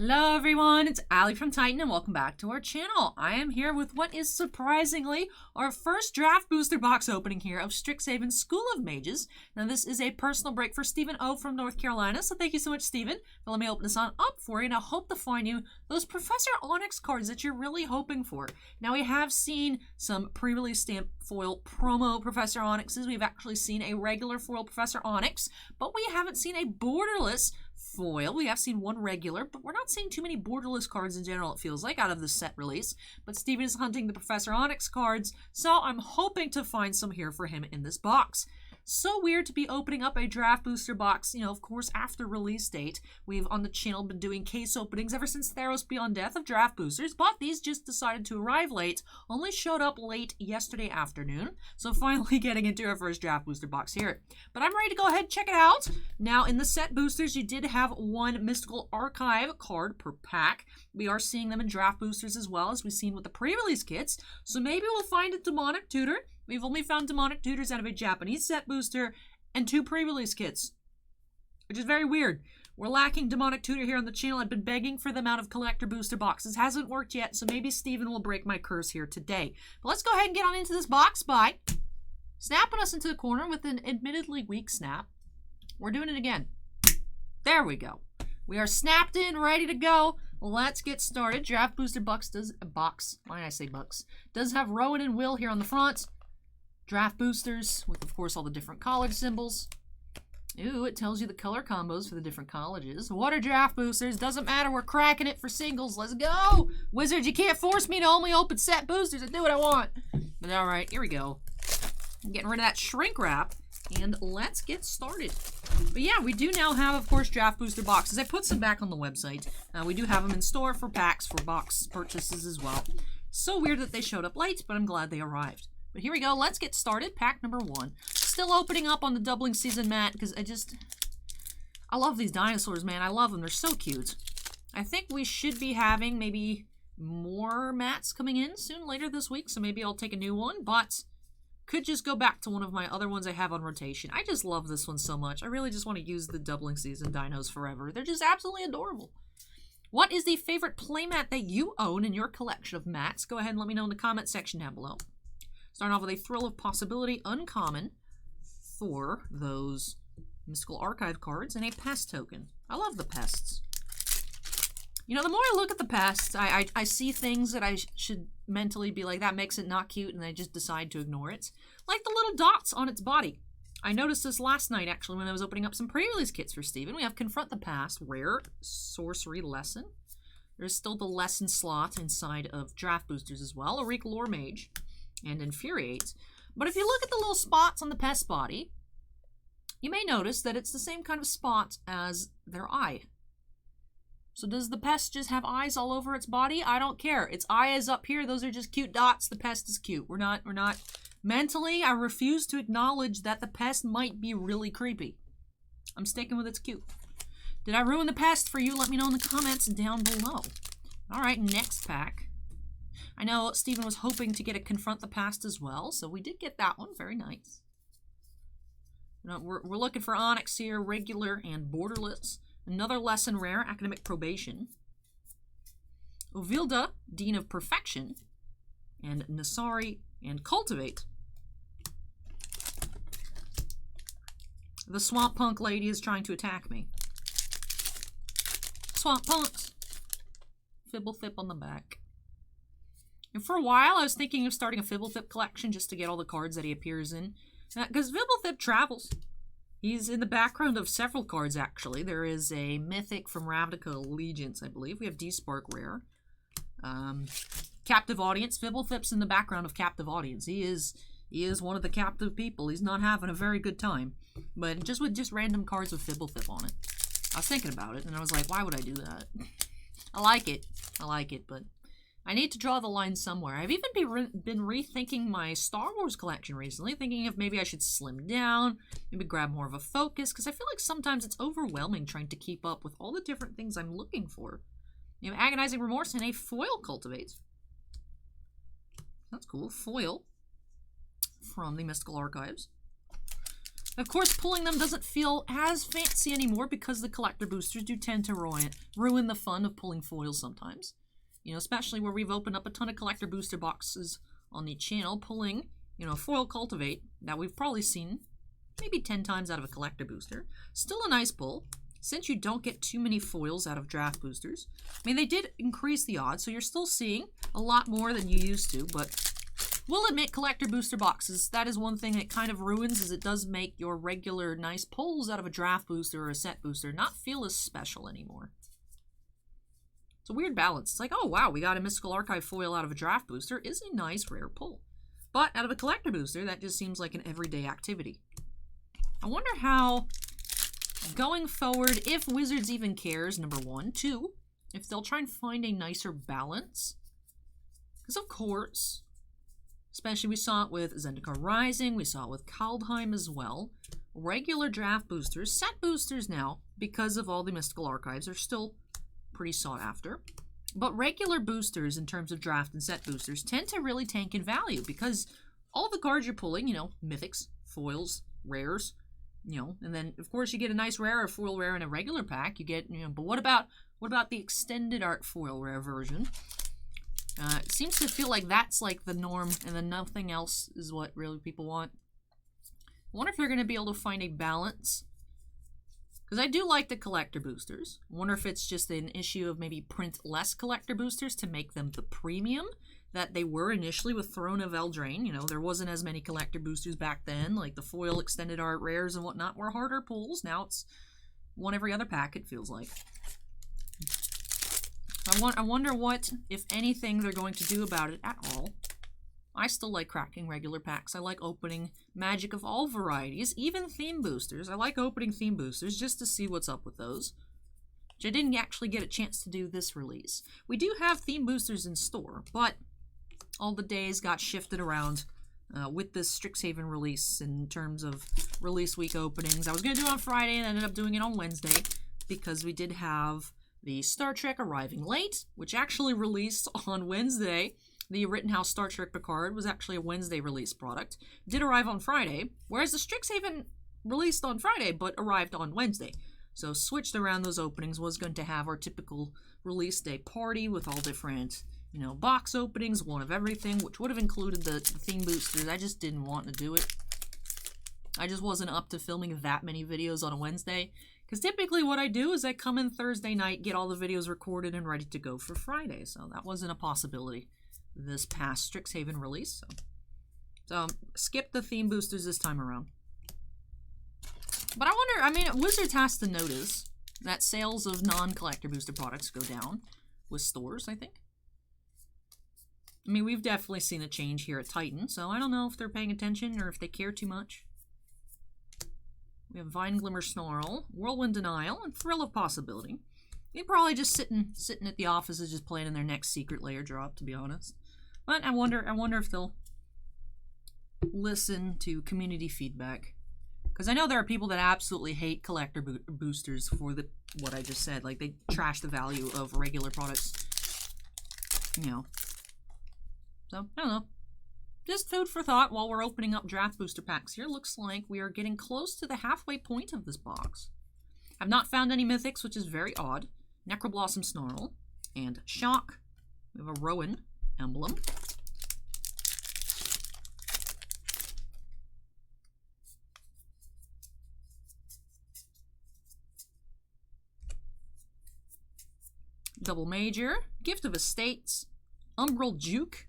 Hello everyone, it's Allie from Titan and welcome back to our channel. I am here with what is surprisingly our first draft booster box opening here of STRIXHAVEN School of Mages. Now this is a personal break for Stephen O from North Carolina, so thank you so much Stephen for letting me open this on up for you, and I hope to find you those Professor Onyx cards that you're really hoping for. Now we have seen some pre-release stamp foil promo Professor Onyxes. We've actually seen a regular foil Professor Onyx, but we haven't seen a borderless foil. We have seen one regular, but we're not seeing too many borderless cards in general, it feels like, out of the set release. But Steven is hunting the Professor Onyx cards, so I'm hoping to find some here for him in this box. So weird to be opening up a draft booster box, of course, after release date. We've, on the channel, been doing case openings ever since Theros Beyond Death of draft boosters, but these just decided to arrive late, only showed up late yesterday afternoon, so finally getting into our first draft booster box here. But I'm ready to go ahead and check it out. Now, in the set boosters, you did have one Mystical Archive card per pack. We are seeing them in draft boosters as well, as we've seen with the pre-release kits, so maybe we'll find a Demonic Tutor. We've only found Demonic Tutors out of a Japanese set booster and two pre-release kits, which is very weird. We're lacking Demonic Tutor here on the channel. I've been begging for them out of collector booster boxes. Hasn't worked yet, so maybe Steven will break my curse here today. But let's go ahead and get on into this box by snapping us into the corner with an admittedly weak snap. We're doing it again. There we go. We are snapped in, ready to go. Let's get started. Draft booster box does have Rowan and Will here on the front. Draft boosters with, of course, all the different college symbols. Ooh, it tells you the color combos for the different colleges. What are draft boosters? Doesn't matter. We're cracking it for singles. Let's go. Wizards, you can't force me to only open set boosters. I do what I want. But all right, here we go. I'm getting rid of that shrink wrap, and let's get started. But yeah, we do now have, of course, draft booster boxes. I put some back on the website. We do have them in store for packs, for box purchases as well. So weird that they showed up late, but I'm glad they arrived. But here we go. Let's get started. Pack number 1. Still opening up on the doubling season mat because I love these dinosaurs, man. I love them. They're so cute. I think we should be having maybe more mats coming in soon later this week, so maybe I'll take a new one, but could just go back to one of my other ones I have on rotation. I just love this one so much. I really just want to use the doubling season dinos forever. They're just absolutely adorable. What is the favorite playmat that you own in your collection of mats? Go ahead and let me know in the comment section down below. Starting off with a Thrill of Possibility uncommon for those Mystical Archive cards and a pest token. I love the pests. The more I look at the pests, I see things that I should mentally be like, that makes it not cute, and I just decide to ignore it. Like the little dots on its body. I noticed this last night, actually, when I was opening up some pre-release kits for Steven. We have Confront the Past, Rare, Sorcery Lesson. There's still the Lesson slot inside of Draft Boosters as well. Auric Lore Mage. And Infuriate. But if you look at the little spots on the pest body, you may notice that it's the same kind of spot as their eye. So does the pest just have eyes all over its body? I don't care. Its eye is up here. Those are just cute dots. The pest is cute. We're not mentally, I refuse to acknowledge that the pest might be really creepy. I'm sticking with it's cute. Did I ruin the pest for you? Let me know in the comments down below. All right, next pack. I know Steven was hoping to get a Confront the Past as well, so we did get that one. Very nice. We're looking for Onyx here, regular and borderless. Another Lesson Rare, Academic Probation. Ovilda, Dean of Perfection. And Nasari and Cultivate. The Swamp Punk lady is trying to attack me. Swamp Punks. Fibblethip on the back. And for a while, I was thinking of starting a Fibblethip collection just to get all the cards that he appears in. Because Fibblethip travels. He's in the background of several cards, actually. There is a Mythic from Ravnica Allegiance, I believe. We have D-Spark Rare. Captive Audience. Fibblethip's in the background of Captive Audience. He is one of the captive people. He's not having a very good time. But just with just random cards with Fibblethip on it. I was thinking about it, and I was like, why would I do that? I like it, but I need to draw the line somewhere. I've even been rethinking my Star Wars collection recently, thinking if maybe I should slim down, maybe grab more of a focus, because I feel like sometimes it's overwhelming trying to keep up with all the different things I'm looking for. Agonizing Remorse and a foil Cultivate. That's cool. Foil from the Mystical Archives. Of course, pulling them doesn't feel as fancy anymore because the collector boosters do tend to ruin the fun of pulling foils sometimes. You know, especially where we've opened up a ton of collector booster boxes on the channel, pulling, you know, foil cultivate that we've probably seen maybe 10 times out of a collector booster. Still a nice pull, since you don't get too many foils out of draft boosters. I mean, they did increase the odds, so you're still seeing a lot more than you used to, but we'll admit collector booster boxes, that is one thing it kind of ruins, is it does make your regular nice pulls out of a draft booster or a set booster not feel as special anymore. It's a weird balance. It's like, oh wow, we got a Mystical Archive foil out of a draft booster is a nice rare pull. But out of a collector booster, that just seems like an everyday activity. I wonder how, going forward, if Wizards even cares, number one. Two, if they'll try and find a nicer balance. Because of course, especially we saw it with Zendikar Rising, we saw it with Kaldheim as well. Regular draft boosters, set boosters now, because of all the Mystical Archives, are still pretty sought after. But regular boosters in terms of draft and set boosters tend to really tank in value because all the cards you're pulling, you know, mythics, foils, rares, you know, and then of course you get a nice rare or foil rare in a regular pack. You get, you know, but what about the extended art foil rare version? It seems to feel like that's like the norm, and then nothing else is what really people want. I wonder if they're going to be able to find a balance. Because I do like the collector boosters. I wonder if it's just an issue of maybe print less collector boosters to make them the premium that they were initially with Throne of Eldraine. You know, there wasn't as many collector boosters back then. Like the foil extended art rares and whatnot were harder pulls. Now it's one every other pack, it feels like. I wonder what, if anything, they're going to do about it at all. I still like cracking regular packs. I like opening Magic of all varieties, even theme boosters. I like opening theme boosters just to see what's up with those, which I didn't actually get a chance to do this release. We do have theme boosters in store, but all the days got shifted around with this Strixhaven release in terms of release week openings. I was going to do it on Friday and ended up doing it on Wednesday because we did have the Star Trek arriving late, which actually released on Wednesday. The Rittenhouse Star Trek Picard was actually a Wednesday release product. Did arrive on Friday, whereas the Strixhaven released on Friday but arrived on Wednesday. So switched around those openings, was going to have our typical release day party with all different, you know, box openings, one of everything, which would have included the theme boosters. I just didn't want to do it. I just wasn't up to filming that many videos on a Wednesday. Because typically what I do is I come in Thursday night, get all the videos recorded and ready to go for Friday. So that wasn't a possibility this past Strixhaven release. So skip the theme boosters this time around. But I wonder, I mean, Wizards has to notice that sales of non-collector booster products go down with stores, I think. I mean, we've definitely seen a change here at Titan, so I don't know if they're paying attention or if they care too much. We have Vine Glimmer Snarl, Whirlwind Denial, and Thrill of Possibility. They're probably just sitting at the offices just planning their next secret layer drop, to be honest. But I wonder if they'll listen to community feedback. Because I know there are people that absolutely hate collector boosters for what I just said. Like, they trash the value of regular products. You know. So, I don't know. Just food for thought while we're opening up draft booster packs here. Looks like we are getting close to the halfway point of this box. I've not found any mythics, which is very odd. Necroblossom Snarl and Shock. We have a Rowan emblem. Double Major, Gift of Estates, Umbral Juke,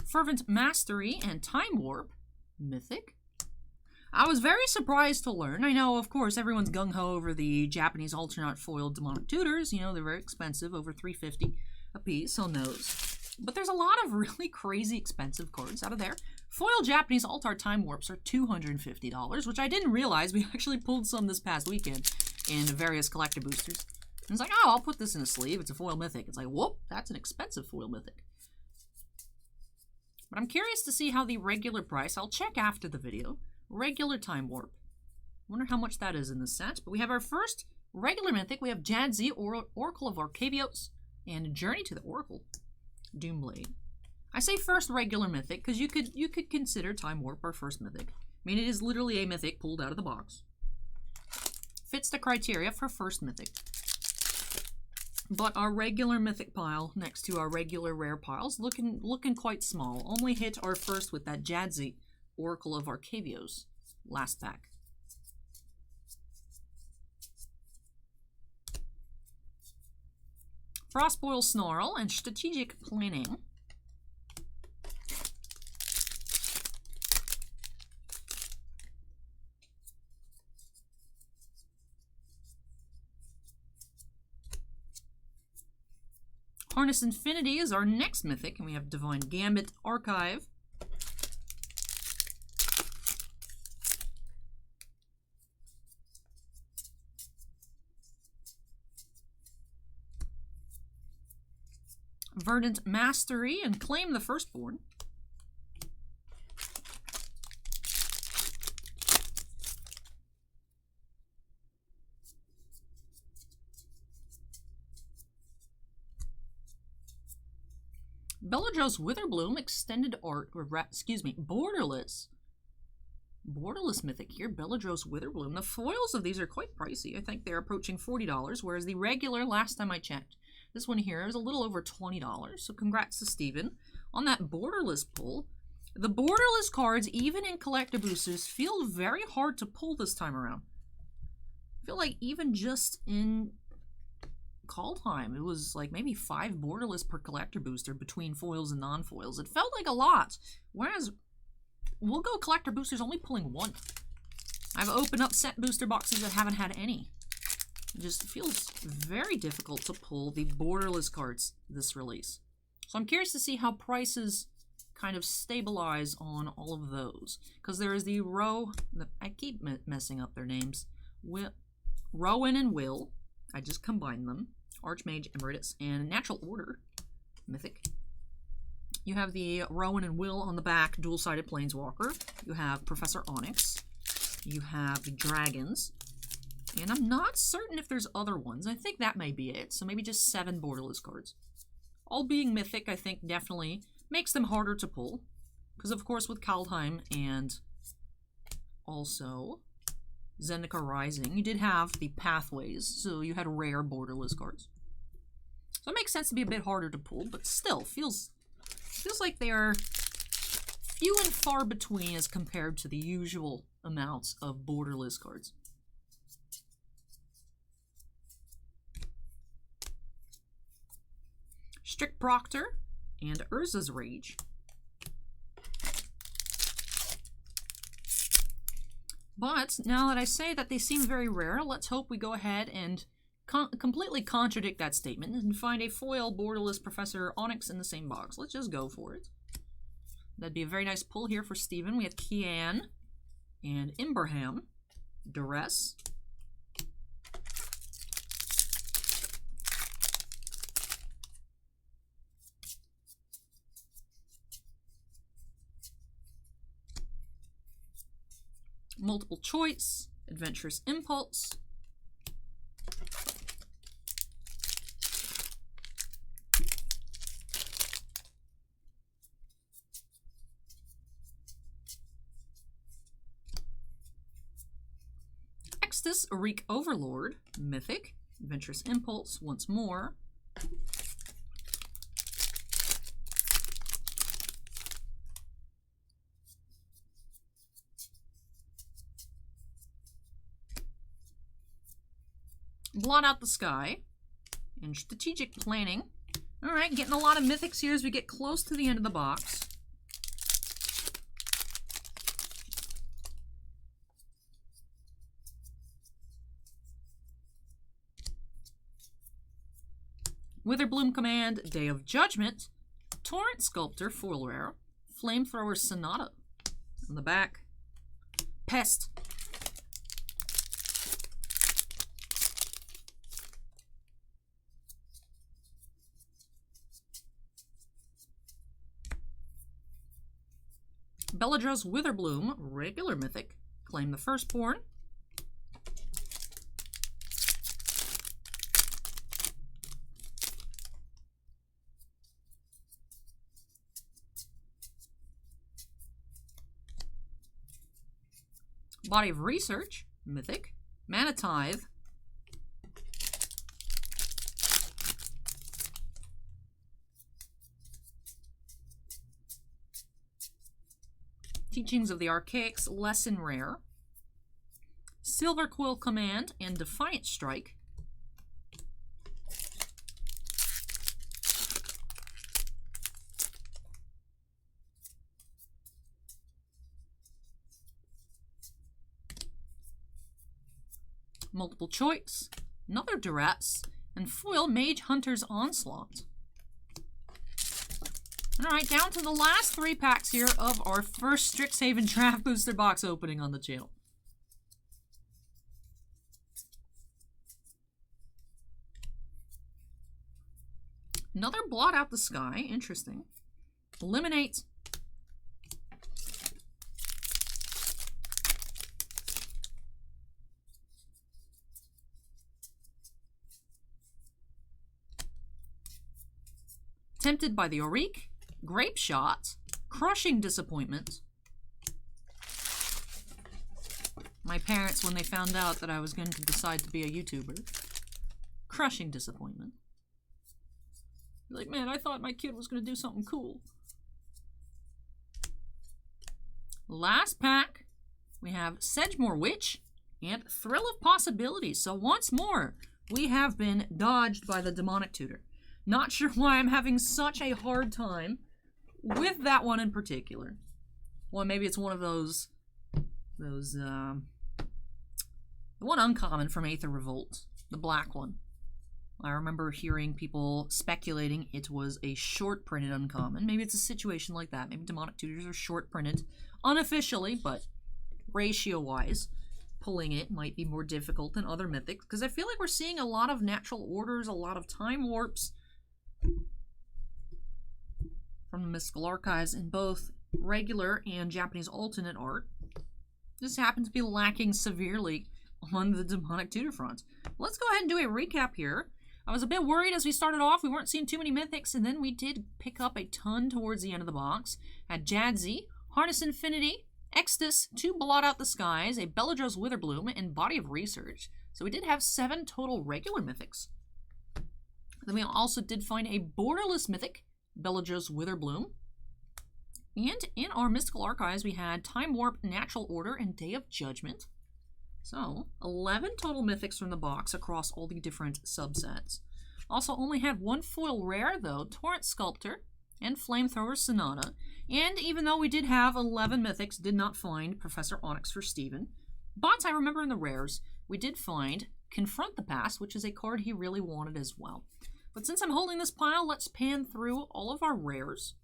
Fervent Mastery, and Time Warp, Mythic. I was very surprised to learn. I know, of course, everyone's gung-ho over the Japanese alternate foiled Demonic Tutors. You know, they're very expensive, over $350 a piece on those. But there's a lot of really crazy expensive cards out of there. Foil Japanese Alt-Art Time Warps are $250, which I didn't realize. We actually pulled some this past weekend in various collector boosters. And it's like, oh, I'll put this in a sleeve. It's a foil mythic. It's like, whoop, that's an expensive foil mythic. But I'm curious to see how the regular price, I'll check after the video, regular Time Warp Wonder how much that is in the set. But we have our first regular mythic. We have Jadzi, Oracle of Arcavios, and Journey to the Oracle, Doomblade. I say first regular mythic because you could consider Time Warp our first mythic. I mean, it is literally a mythic pulled out of the box. Fits the criteria for first mythic. But our regular mythic pile next to our regular rare piles looking quite small. Only hit our first with that Jadzi, Oracle of Arcavios, last pack. Frostboil Snarl and Strategic Planning. Harness Infinity is our next mythic, and we have Divine Gambit Archive. Verdant Mastery and Claim the Firstborn. Beledros Witherbloom Extended Art, or Borderless. Borderless mythic here, Beledros Witherbloom. The foils of these are quite pricey. I think they're approaching $40, whereas the regular, last time I checked, this one here is a little over $20. So congrats to Steven on that Borderless pull. The Borderless cards, even in collector boosters, feel very hard to pull this time around. I feel like even just in call time, it was like maybe 5 Borderless per collector booster between foils and non-foils. It felt like a lot, whereas we'll go collector boosters only pulling 1. I've opened up set booster boxes that haven't had any. It just feels very difficult to pull the Borderless cards this release. So I'm curious to see how prices kind of stabilize on all of those. Because there is the I keep messing up their names. Rowan and Will. I just combined them. Archmage Emeritus and Natural Order mythic. You have the Rowan and Will on the back, dual-sided Planeswalker. You have Professor Onyx. You have the Dragons. And I'm not certain if there's other ones. I think that may be it. So maybe just 7 Borderless cards. All being mythic, I think definitely makes them harder to pull. Because of course with Kaldheim and also Zendikar Rising, you did have the Pathways. So you had rare Borderless cards. So it makes sense to be a bit harder to pull, but still feels like they are few and far between as compared to the usual amounts of Borderless cards. Strict Proctor and Urza's Rage. But now that I say that they seem very rare, let's hope we go ahead and completely contradict that statement and find a foil Borderless Professor Onyx in the same box. Let's just go for it. That'd be a very nice pull here for Steven. We have Kian and Imberham. Duress. Multiple Choice, Adventurous Impulse, Extus Arik Overlord, Mythic, Adventurous Impulse once more, Blot Out the Sky, and Strategic Planning. Alright, getting a lot of mythics here as we get close to the end of the box. Witherbloom Command, Day of Judgment, Torrent Sculptor, foil rare, Flamethrower Sonata. On the back, Pest. Beledros Witherbloom, regular mythic, Claim the Firstborn. Body of Research, Mythic. Mana Tithe. Teachings of the Archaics, Lesson Rare. Silver Quill Command and Defiant Strike. Multiple Choice, another Duress, and foil Mage Hunter's Onslaught. Alright, down to the last 3 packs here of our first Strixhaven Draft Booster box opening on the channel. Another Blot Out the Sky, interesting. Eliminate. Tempted by the Auric, Grape Shot, Crushing Disappointment. My parents, when they found out that I was going to decide to be a YouTuber. Crushing Disappointment. Like, man, I thought my kid was going to do something cool. Last pack, we have Sedgemoor Witch and Thrill of Possibilities. So once more, we have been dodged by the Demonic Tutor. Not sure why I'm having such a hard time with that one in particular. Well, maybe it's one of those the one uncommon from Aether Revolt, the black one. I remember hearing people speculating it was a short-printed uncommon. Maybe it's a situation like that. Maybe Demonic Tutors are short-printed unofficially, but ratio-wise, pulling it might be more difficult than other mythics, because I feel like we're seeing a lot of natural orders, a lot of time warps from the Mystical Archives in both regular and Japanese alternate art. This happens to be lacking severely on the Demonic Tutor front. Let's go ahead and do a recap here. I was a bit worried as we started off. We weren't seeing too many mythics, and then we did pick up a ton towards the end of the box. Had Jadzi, Harness Infinity, Extus, 2 Blot Out the Skies, a Beledros Witherbloom, and Body of Research. So we did have 7 total regular mythics. Then we also did find a borderless mythic, Beledros Witherbloom. And in our Mystical Archives, we had Time Warp, Natural Order, and Day of Judgment. So, 11 total mythics from the box across all the different subsets. Also only had 1 foil rare, though, Torrent Sculptor and Flamethrower Sonata. And even though we did have 11 mythics, did not find Professor Onyx for Steven. But I remember in the rares, we did find Confront the Past, which is a card he really wanted as well. But since I'm holding this pile, let's pan through all of our rares.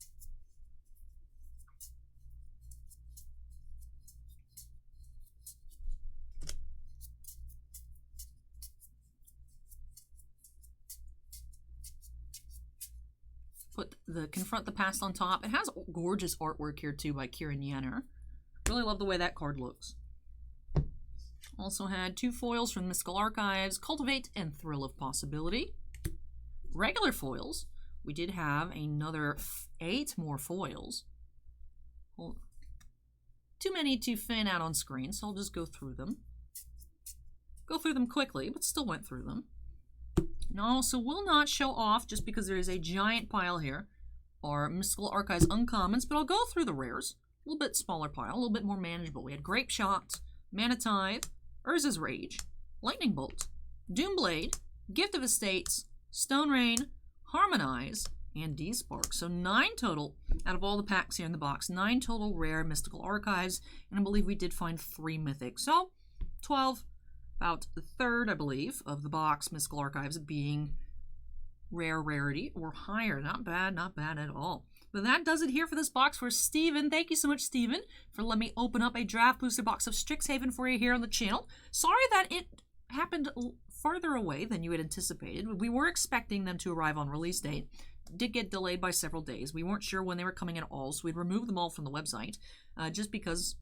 Put the Confront the Past on top. It has gorgeous artwork here too by Kieran Yenner. Really love the way that card looks. Also had 2 foils from Mystical Archives, Cultivate and Thrill of Possibility. Regular foils, we did have another 8 more foils. Well, too many to fan out on screen, so I'll just go through them. Go through them quickly, but still went through them. And also will not show off, just because there is a giant pile here, our Mystical Archives uncommons, but I'll go through the rares. A little bit smaller pile, a little bit more manageable. We had Grape Shot, Mana Tithe, Urza's Rage, Lightning Bolt, Doomblade, Gift of Estates, Stone Rain, Harmonize, and D-Spark. So 9 total out of all the packs here in the box. 9 total rare Mystical Archives, and I believe we did find 3 mythics. So 12. About a third, I believe, of the box Mystical Archives being rare rarity or higher. Not bad at all. But that does it here for this box for Steven. Thank you so much, Steven, for letting me open up a draft booster box of Strixhaven for you here on the channel. Sorry that it happened farther away than you had anticipated. We were expecting them to arrive on release date. Did get delayed by several days. We weren't sure when they were coming at all, so we'd removed them all from the website just because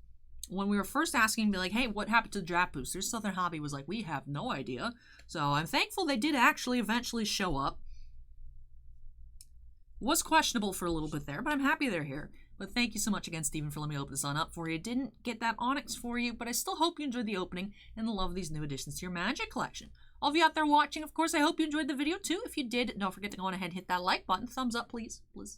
when we were first asking, be like, hey, what happened to the draft boosters? Southern Hobby was like, we have no idea. So I'm thankful they did actually eventually show up. Was questionable for a little bit there, but I'm happy they're here. But thank you so much again, Steven, for letting me open this on up for you. Didn't get that Onyx for you, but I still hope you enjoyed the opening and love these new additions to your Magic collection. All of you out there watching, of course, I hope you enjoyed the video too. If you did, don't forget to go on ahead and hit that like button. Thumbs up, please. Please.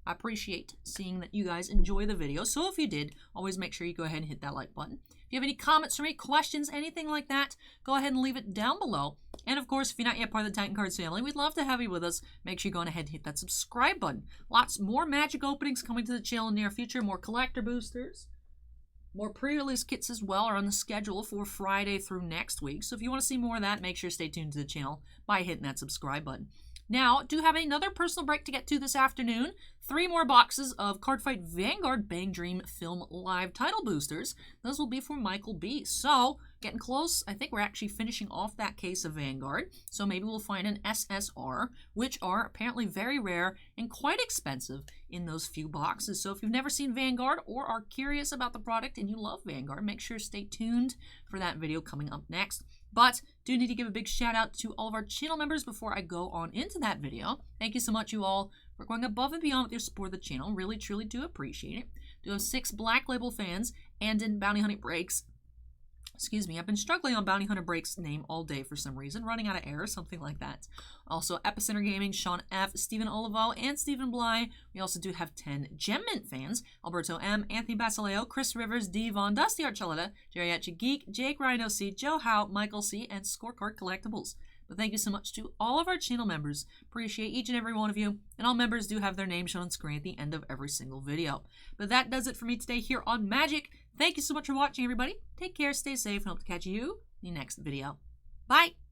I appreciate seeing that you guys enjoy the video. So if you did, always make sure you go ahead and hit that like button. If you have any comments for me, questions, anything like that, go ahead and leave it down below. And of course, if you're not yet part of the Titan Cards family, we'd love to have you with us. Make sure you go on ahead and hit that subscribe button. Lots more Magic openings coming to the channel in the near future. More collector boosters. More pre-release kits as well are on the schedule for Friday through next week. So if you want to see more of that, make sure to stay tuned to the channel by hitting that subscribe button. Now, do have another personal break to get to this afternoon. 3 more boxes of Cardfight Vanguard Bang Dream Film Live title boosters. Those will be for Michael B. So, getting close. I think we're actually finishing off that case of Vanguard. So maybe we'll find an SSR, which are apparently very rare and quite expensive in those few boxes. So if you've never seen Vanguard or are curious about the product and you love Vanguard, make sure to stay tuned for that video coming up next. But do need to give a big shout out to all of our channel members before I go on into that video. Thank you so much, you all, for going above and beyond with your support of the channel. Really, truly do appreciate it. Do have 6 Black Label fans and in Bounty Hunter Breaks. Excuse me, I've been struggling on Bounty Hunter Breaks' name all day for some reason, running out of air, something like that. Also, Epicenter Gaming, Sean F., Stephen Olivo, and Stephen Bly. We also do have 10 Gem Mint fans, Alberto M., Anthony Basileo, Chris Rivers, D. Von, Dusty Archuleta, Geriatric Geek, Jake Rhino C., Joe Howe, Michael C., and Scorecard Collectibles. But thank you so much to all of our channel members. Appreciate each and every one of you. And all members do have their names shown on screen at the end of every single video. But that does it for me today here on Magic. Thank you so much for watching, everybody. Take care, stay safe, and hope to catch you in the next video. Bye!